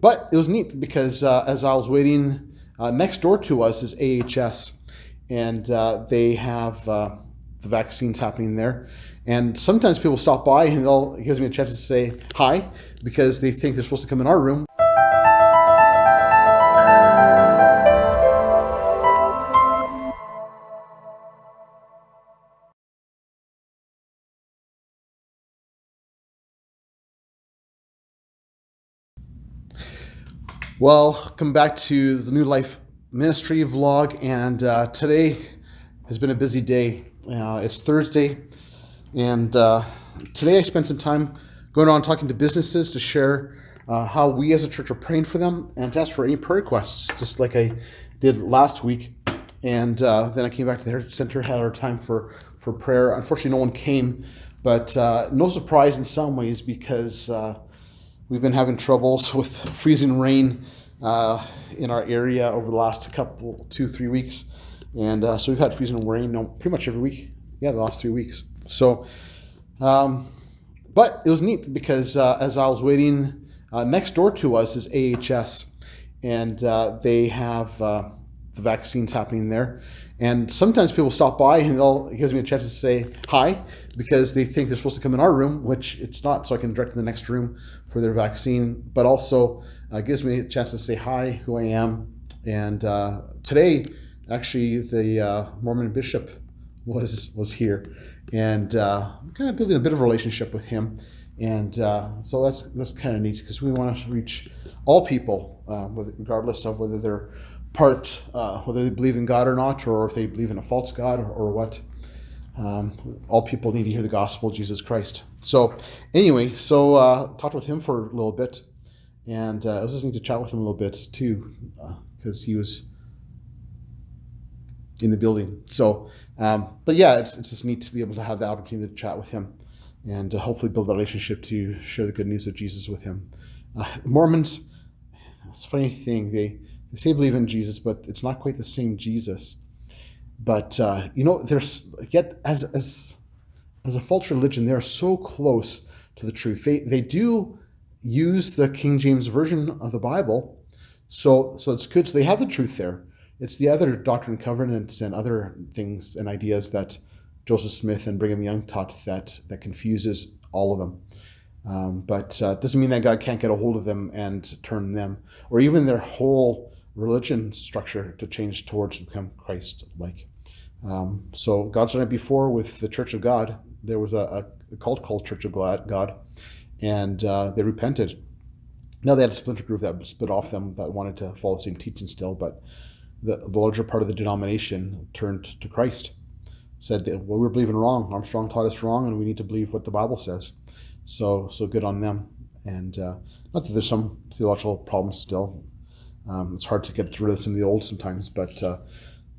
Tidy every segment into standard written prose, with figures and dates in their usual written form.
But it was neat because as I was waiting, next door to us is AHS, and they have the vaccines happening there. And sometimes people stop by and it gives me a chance to say hi because they think they're supposed to come in our room. Welcome back to the New Life Ministry vlog, and today has been a busy day. It's Thursday, and today I spent some time going on talking to businesses to share how we as a church are praying for them and to ask for any prayer requests, just like I did last week. And then I came back to the Heritage Center, had our time for prayer. Unfortunately, no one came, but no surprise in some ways because we've been having troubles with freezing rain in our area over the last 2-3 weeks. And so we've had freezing rain pretty much every week. Yeah, the last 3 weeks. So, but it was neat because as I was waiting, next door to us is AHS, and they have the vaccines happening there. And sometimes people stop by and it gives me a chance to say hi because they think they're supposed to come in our room, which it's not, so I can direct them to the next room for their vaccine, but also gives me a chance to say hi, who I am. And today, actually, the Mormon bishop was here, and kind of building a bit of a relationship with him. And so that's kind of neat because we want to reach all people, regardless of whether they're whether they believe in God or not, or if they believe in a false God or what. All people need to hear the gospel of Jesus Christ. So anyway, talked with him for a little bit, and I was listening to chat with him a little bit too, because he was in the building. So, but yeah, it's just neat to be able to have the opportunity to chat with him and to hopefully build a relationship to share the good news of Jesus with him. Mormons, it's a funny thing, they say believe in Jesus, but it's not quite the same Jesus. But there's yet as a false religion, they are so close to the truth. They do use the King James version of the Bible, so it's good. So they have the truth there. It's the other Doctrine and Covenants and other things and ideas that Joseph Smith and Brigham Young taught that confuses all of them. But it doesn't mean that God can't get a hold of them and turn them, or even their whole religion structure, to change towards become Christ-like. So God's done it before with the Church of God. There was a cult called Church of God, and they repented. Now they had a splinter group that split off them that wanted to follow the same teaching still, but the larger part of the denomination turned to Christ. Said that, well, we're believing wrong. Armstrong taught us wrong, and we need to believe what the Bible says. So good on them. And not that there's some theological problems still. It's hard to get rid of some of the old sometimes, but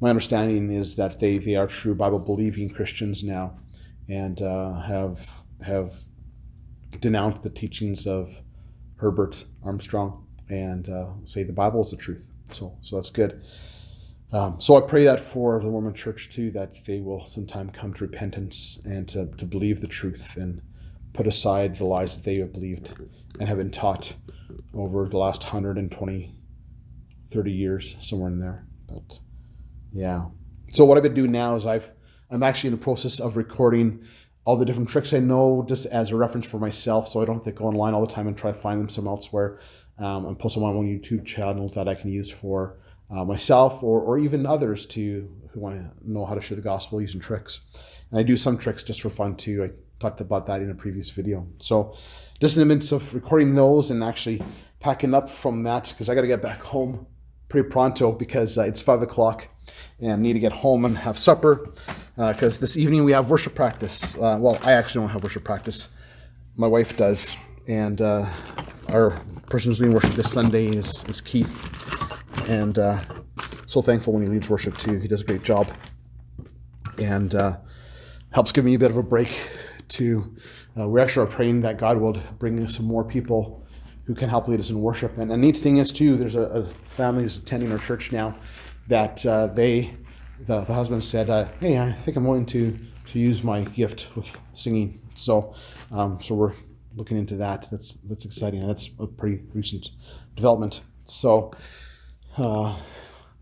my understanding is that they are true Bible-believing Christians now, and have denounced the teachings of Herbert Armstrong and say the Bible is the truth. So that's good. So I pray that for the Mormon Church too, that they will sometime come to repentance and to believe the truth and put aside the lies that they have believed and have been taught over the last 120, 30 years, somewhere in there. But yeah. So what I've been doing now is I'm actually in the process of recording all the different tricks I know, just as a reference for myself, so I don't have to go online all the time and try to find them somewhere elsewhere, and post them on my own YouTube channel that I can use for myself or even others who want to know how to share the gospel using tricks. And I do some tricks just for fun too. I talked about that in a previous video. So just in the midst of recording those and actually packing up from that, because I got to get back home pretty pronto because it's 5 o'clock and need to get home and have supper because this evening we have worship practice. Well, I actually don't have worship practice. My wife does. And our person who's leading worship this Sunday is Keith. And so thankful when he leads worship too. He does a great job and helps give me a bit of a break too. We actually are praying that God will bring us some more people who can help lead us in worship. And the neat thing is too, there's a family who's attending our church now that the husband said, hey, I think I'm willing to use my gift with singing. So we're looking into that. That's exciting. That's a pretty recent development. So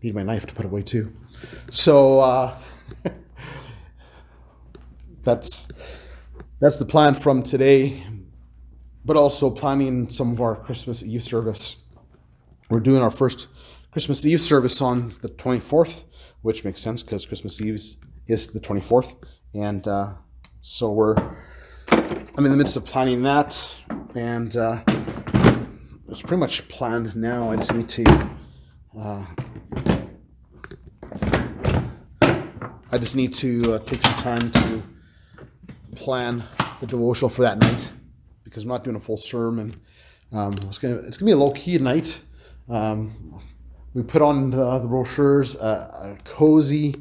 need my knife to put away too. So that's the plan from today, but also planning some of our Christmas Eve service. We're doing our first Christmas Eve service on the 24th, which makes sense because Christmas Eve is the 24th. And so I'm in the midst of planning that, and it's pretty much planned now. I just need to take some time to plan the devotional for that night, because I'm not doing a full sermon. It's gonna be a low key night. We put on the brochures, a cozy,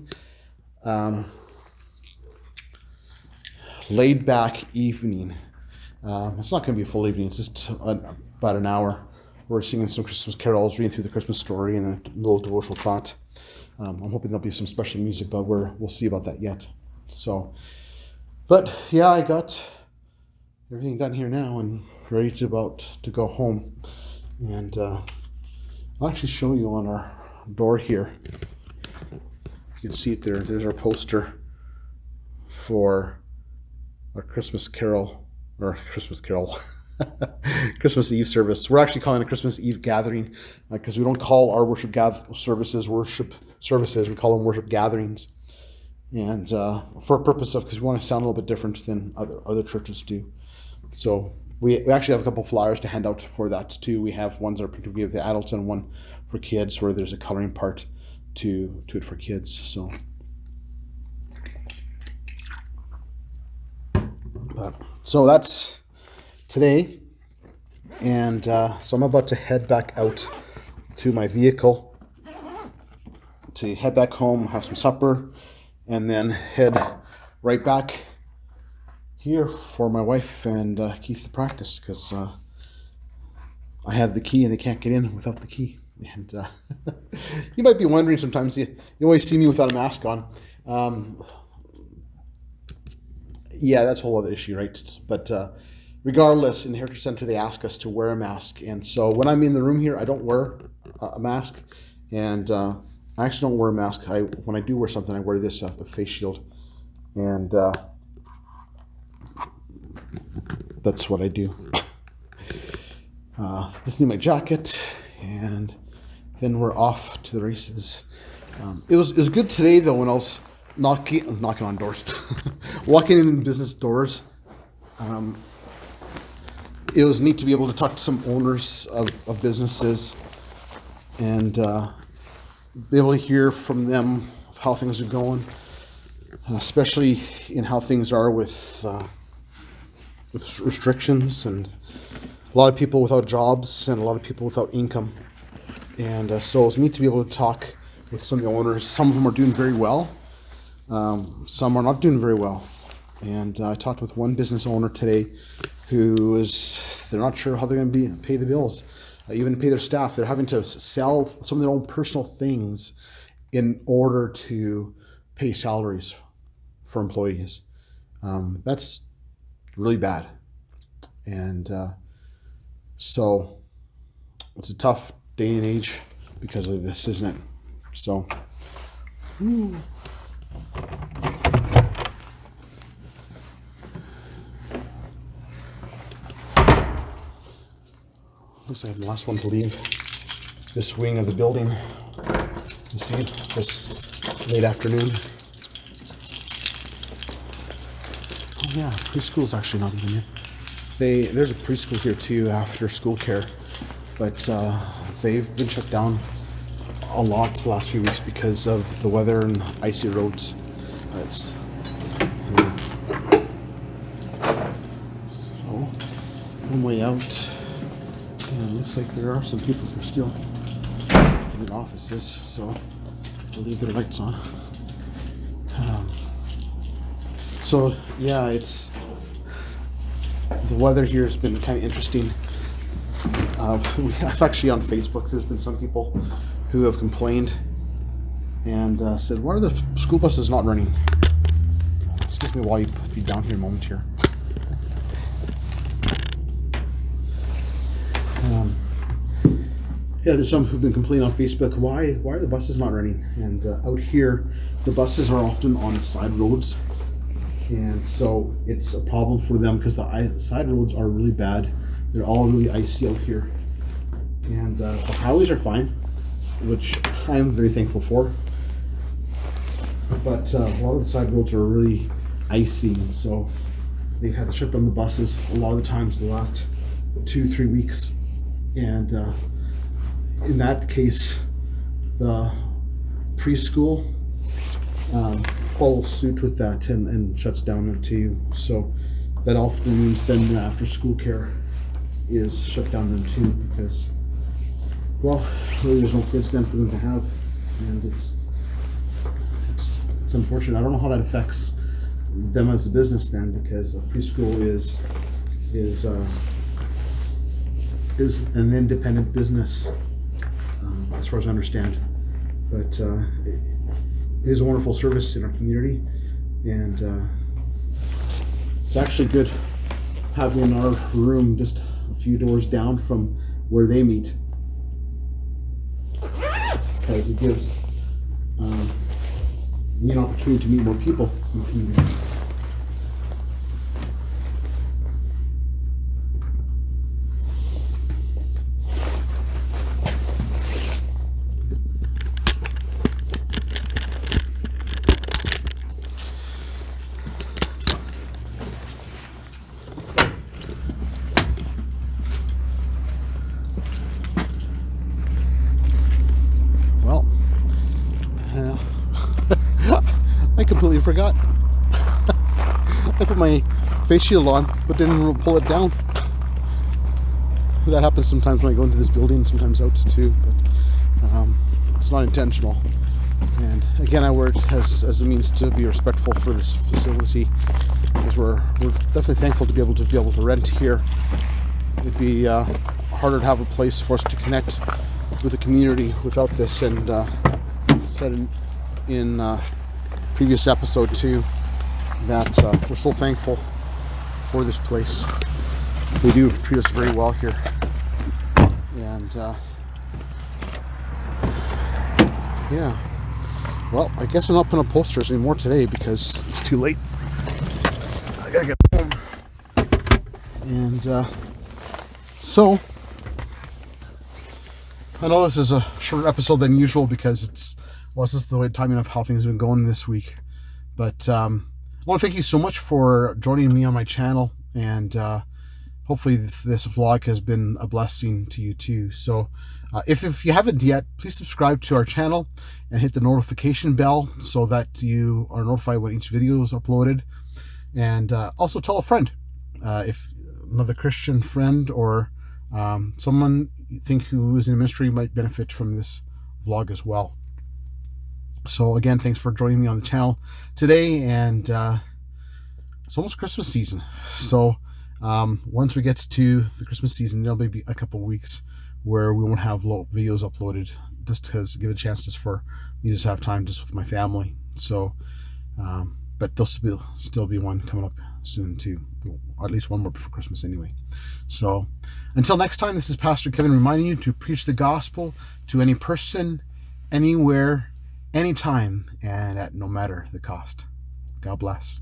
laid back evening. It's not going to be a full evening. It's just about an hour. We're singing some Christmas carols, reading through the Christmas story, and a little devotional thought. I'm hoping there'll be some special music, but we'll see about that yet. So, but yeah, I got everything done here now and ready to go home. And I'll actually show you on our door here. You can see it there. There's our poster for our Christmas Eve service. We're actually calling it a Christmas Eve gathering, because we don't call our worship services. We call them worship gatherings, and for a purpose of, because we want to sound a little bit different than other churches do. So we actually have a couple flyers to hand out for that too. We have ones that are printed for the adults and one for kids, where there's a coloring part to it for kids. So that's today, and so I'm about to head back out to my vehicle to head back home, have some supper, and then head right back here for my wife and Keith to practice, because I have the key and they can't get in without the key. And you might be wondering sometimes, you always see me without a mask on. Yeah, that's a whole other issue, right? But regardless, in the Heritage Center, they ask us to wear a mask. And so when I'm in the room here, I don't wear a mask. And I actually don't wear a mask. When I do wear something, I wear this, a face shield. And that's what I do. Just need my jacket, and then we're off to the races. It was good today, though, when I was knocking on doors, walking in business doors. It was neat to be able to talk to some owners of businesses and be able to hear from them of how things are going, especially in how things are with restrictions, and a lot of people without jobs and a lot of people without income. And so it was neat to be able to talk with some of the owners. Some of them are doing very well. Some are not doing very well. And I talked with one business owner today they're not sure how they're going to pay the bills, even to pay their staff. They're having to sell some of their own personal things in order to pay salaries for employees. That's really bad. And so it's a tough day and age because of this, isn't it? So, looks like I'm the last one to leave this wing of the building. You see, this late afternoon. Oh yeah, preschool's actually not even in. There's a preschool here too, after school care, but they've been shut down a lot the last few weeks because of the weather and icy roads. So one way out, and it looks like there are some people who are still in their offices, so they'll leave their lights on. So yeah, the weather here has been kind of interesting. I've actually on Facebook, there's been some people who have complained and said, why are the school buses not running? Excuse me while you put me down here a moment here. Yeah, there's some who've been complaining on Facebook, why are the buses not running? And out here, the buses are often on side roads, and so it's a problem for them because the side roads are really bad. They're all really icy out here, and the highways are fine, which I am very thankful for. But a lot of the side roads are really icy, and so they've had to shut down the buses a lot of the times the last 2-3 weeks, and in that case, the preschool follows suit with that and shuts down too. So that often means then after school care is shut down then too, because, well, really there's no kids then for them to have, and it's unfortunate. I don't know how that affects them as a business then, because a preschool is an independent business, as far as I understand. But it is a wonderful service in our community, and it's actually good having in our room just a few doors down from where they meet, because it gives me an opportunity to meet more people in the community. Well, I completely forgot. I put my face shield on, but didn't pull it down. That happens sometimes when I go into this building, sometimes out too, but it's not intentional. And again, I wear it as a means to be respectful for this facility, because we're definitely thankful to be able to rent here. It'd be harder to have a place for us to connect with the community without this, and said in previous episode too that we're so thankful for this place. They do treat us very well here, and yeah. Well, I guess I'm not putting up posters anymore today because it's too late. I gotta get home, and so I know this is a shorter episode than usual because this is the way timing of how things have been going this week. But I want to thank you so much for joining me on my channel, and hopefully this vlog has been a blessing to you too. So if you haven't yet, please subscribe to our channel and hit the notification bell so that you are notified when each video is uploaded. And also tell a friend, if another Christian friend or someone you think who is in ministry might benefit from this vlog as well. So again, thanks for joining me on the channel today, and it's almost Christmas season. So once we get to the Christmas season, there'll be a couple of weeks where we won't have videos uploaded, just to give a chance just for me to have time just with my family. So but there'll still be one coming up soon too, or at least one more before Christmas anyway. So until next time, this is Pastor Kevin reminding you to preach the gospel to any person, anywhere, anytime, and at no matter the cost. God bless.